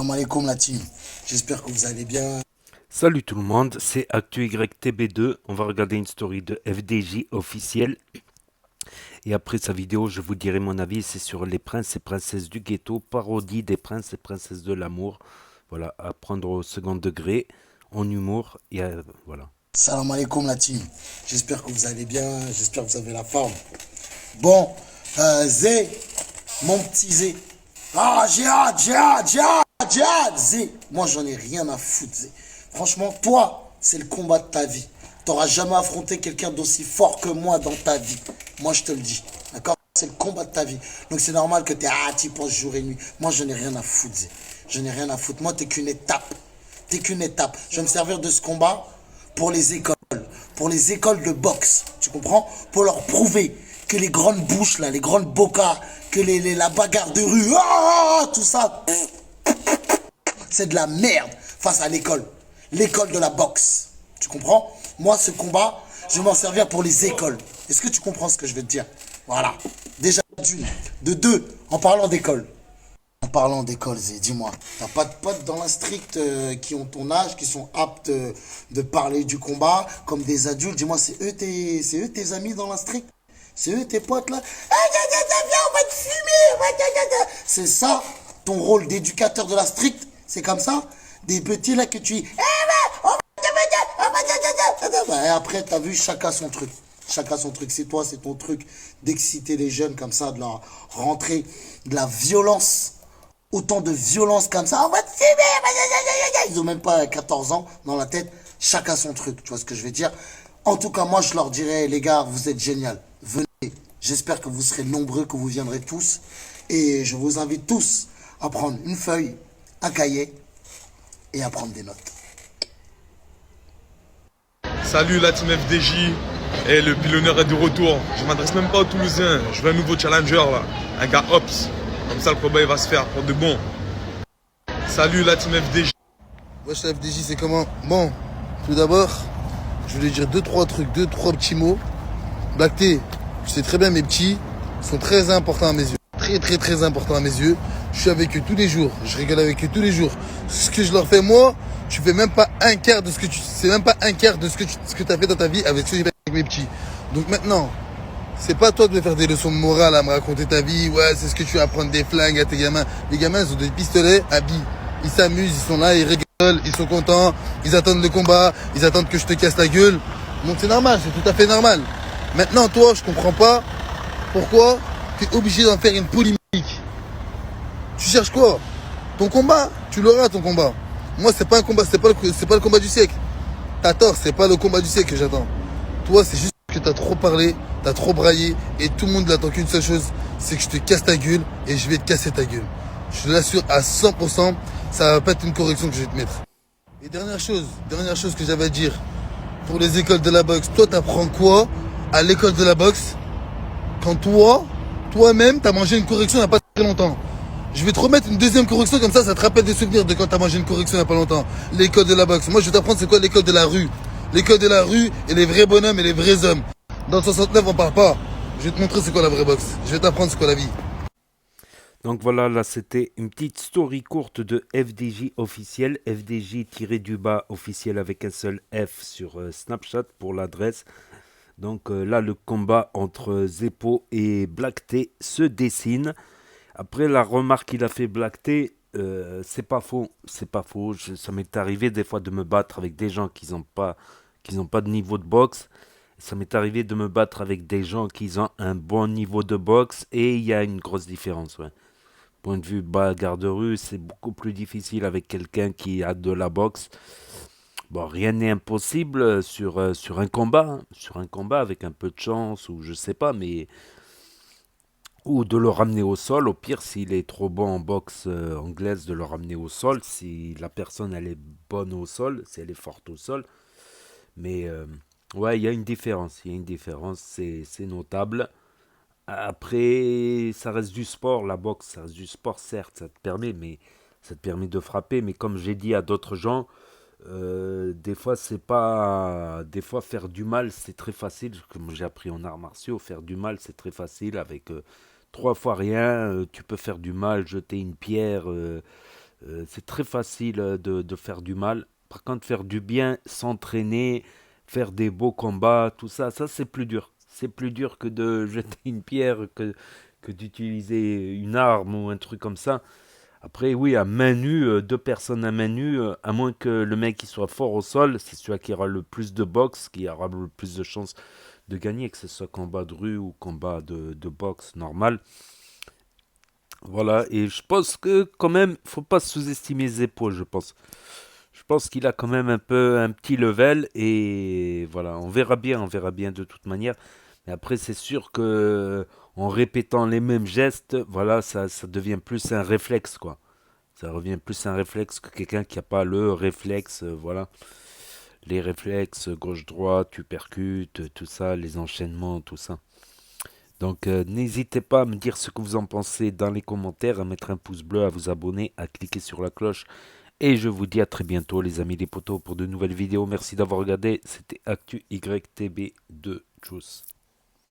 Salam alaikum la team, j'espère que vous allez bien. Salut tout le monde, c'est ActuYTB2. On va regarder une story de FDJ officiel. Et après sa vidéo, je vous dirai mon avis. C'est sur les princes et princesses du ghetto, parodie des princes et princesses de l'amour. Voilà, à prendre au second degré, en humour. Et voilà. Salam alaikum la team, j'espère que vous allez bien, j'espère que vous avez la forme. Bon, Zé, mon petit Zé. Ah, djihad, Zé. Moi j'en ai rien à foutre, Zé. Franchement, toi, c'est le combat de ta vie. T'auras jamais affronté quelqu'un d'aussi fort que moi dans ta vie. Moi je te le dis, d'accord? C'est le combat de ta vie. Donc c'est normal que tu penses jour et nuit. Moi j'en ai rien à foutre, Zé. Je n'ai rien à foutre. Moi t'es qu'une étape. T'es qu'une étape. Je vais me servir de ce combat pour les écoles. Pour les écoles de boxe. Tu comprends? Pour leur prouver que les grandes bouches, là, les grandes bocas, que la bagarre de rue, tout ça, c'est de la merde face à l'école. L'école de la boxe. Tu comprends? Moi, ce combat, je vais m'en servir pour les écoles. Est-ce que tu comprends ce que je veux te dire? Voilà. Déjà d'une. De deux, en parlant d'école. En parlant d'école, Zé, dis-moi, t'as pas de potes dans la stricte qui ont ton âge, qui sont aptes de parler du combat comme des adultes? Dis-moi, c'est eux tes amis dans la stricte? C'est eux tes potes là? Ah, viens, on va te fumer! C'est ça ton rôle d'éducateur de la stricte? C'est comme ça? Des petits là que tu... Et après, t'as vu, chacun son truc. Chacun son truc. C'est toi, c'est ton truc d'exciter les jeunes comme ça, de leur rentrer de la violence. Autant de violence comme ça. On va te fumer. Ils ont même pas 14 ans dans la tête. Chacun son truc. Tu vois ce que je veux dire? En tout cas, moi, je leur dirais, les gars, vous êtes génial. Venez. J'espère que vous serez nombreux, que vous viendrez tous. Et je vous invite tous à prendre une feuille, un cahier et à prendre des notes. Salut la team FDJ, et le pilonneur est de retour. Je m'adresse même pas aux Toulousains, je veux un nouveau challenger là, un gars Ops. Comme ça le combat il va se faire pour de bon. Salut la team FDJ. Wesh la FDJ c'est comment? Bon, tout d'abord, je voulais dire deux trois trucs, deux trois petits mots. Black T, tu sais très bien mes petits sont très importants à mes yeux. Très importants à mes yeux. Je suis avec eux tous les jours, je rigole avec eux tous les jours. Ce que je leur fais moi, tu fais même pas un quart de ce que tu. C'est même pas un quart de ce que tu as fait dans ta vie avec ce que j'ai fait avec mes petits. Donc maintenant, c'est pas toi de me faire des leçons de morale à me raconter ta vie. Ouais, c'est ce que tu vas prendre des flingues à tes gamins. Les gamins, ils ont des pistolets à billes. Ils s'amusent, ils sont là, ils rigolent, ils sont contents, ils attendent le combat, ils attendent que je te casse la gueule. Donc c'est normal, c'est tout à fait normal. Maintenant, toi, je comprends pas pourquoi tu es obligé d'en faire une polémique. Tu cherches quoi? Ton combat, tu l'auras ton combat. Moi, c'est pas un combat, c'est pas le combat du siècle. T'as tort, c'est pas le combat du siècle que j'attends. Toi, c'est juste que t'as trop parlé, t'as trop braillé, et tout le monde n'attend qu'une seule chose, c'est que je te casse ta gueule, et je vais te casser ta gueule. Je te l'assure à 100%, ça va pas être une correction que je vais te mettre. Et dernière chose que j'avais à dire, pour les écoles de la boxe, toi t'apprends quoi à l'école de la boxe quand toi-même, t'as mangé une correction il n'y a pas très longtemps? Je vais te remettre une deuxième correction comme ça te rappelle des souvenirs de quand t'as mangé une correction il n'y a pas longtemps. L'école de la boxe. Moi, je vais t'apprendre c'est quoi l'école de la rue. L'école de la rue et les vrais bonhommes et les vrais hommes. Dans le 69, on parle pas. Je vais te montrer c'est quoi la vraie boxe. Je vais t'apprendre c'est quoi la vie. Donc voilà, là c'était une petite story courte de FDJ officiel. FDJ-du-bas officiel avec un seul F sur Snapchat pour l'adresse. Donc là, le combat entre Zeppo et Black T se dessine. Après la remarque qu'il a fait Black T, c'est pas faux, c'est pas faux. Ça m'est arrivé des fois de me battre avec des gens qui ont pas de niveau de boxe. Ça m'est arrivé de me battre avec des gens qui ont un bon niveau de boxe et il y a une grosse différence. Ouais. Point de vue bagarre de rue, c'est beaucoup plus difficile avec quelqu'un qui a de la boxe. Bon, rien n'est impossible sur un combat, hein. Sur un combat avec un peu de chance ou je sais pas, mais ou de le ramener au sol. Au pire, s'il est trop bon en boxe anglaise, de le ramener au sol. Si la personne elle est bonne au sol, si elle est forte au sol. Mais ouais, il y a une différence. Il y a une différence, c'est notable. Après, ça reste du sport, la boxe, ça reste du sport, certes, ça te permet, mais ça te permet de frapper. Mais comme j'ai dit à d'autres gens, des fois, c'est pas. Des fois, faire du mal, c'est très facile. Comme j'ai appris en arts martiaux, faire du mal, c'est très facile. Avec trois fois rien, tu peux faire du mal, jeter une pierre, C'est très facile de faire du mal. Par contre, faire du bien, s'entraîner, faire des beaux combats, tout ça, ça c'est plus dur. C'est plus dur que de jeter une pierre, que d'utiliser une arme ou un truc comme ça. Après, oui, à main nue, deux personnes à main nue, à moins que le mec il soit fort au sol, c'est celui qui aura le plus de boxe, qui aura le plus de chances de gagner, que ce soit combat de rue ou combat de boxe normal. Voilà, et je pense que quand même, faut pas sous-estimer ses épaules, je pense. Je pense qu'il a quand même un peu un petit level et voilà, on verra bien de toute manière. Mais après, c'est sûr que en répétant les mêmes gestes, voilà, ça devient plus un réflexe, quoi. Ça revient plus un réflexe que quelqu'un qui n'a pas le réflexe, voilà. Les réflexes, gauche-droite, tu percutes, tout ça, les enchaînements, tout ça. Donc n'hésitez pas à me dire ce que vous en pensez dans les commentaires, à mettre un pouce bleu, à vous abonner, à cliquer sur la cloche. Et je vous dis à très bientôt les amis les potos pour de nouvelles vidéos. Merci d'avoir regardé, c'était Actu YTB de Tchuss.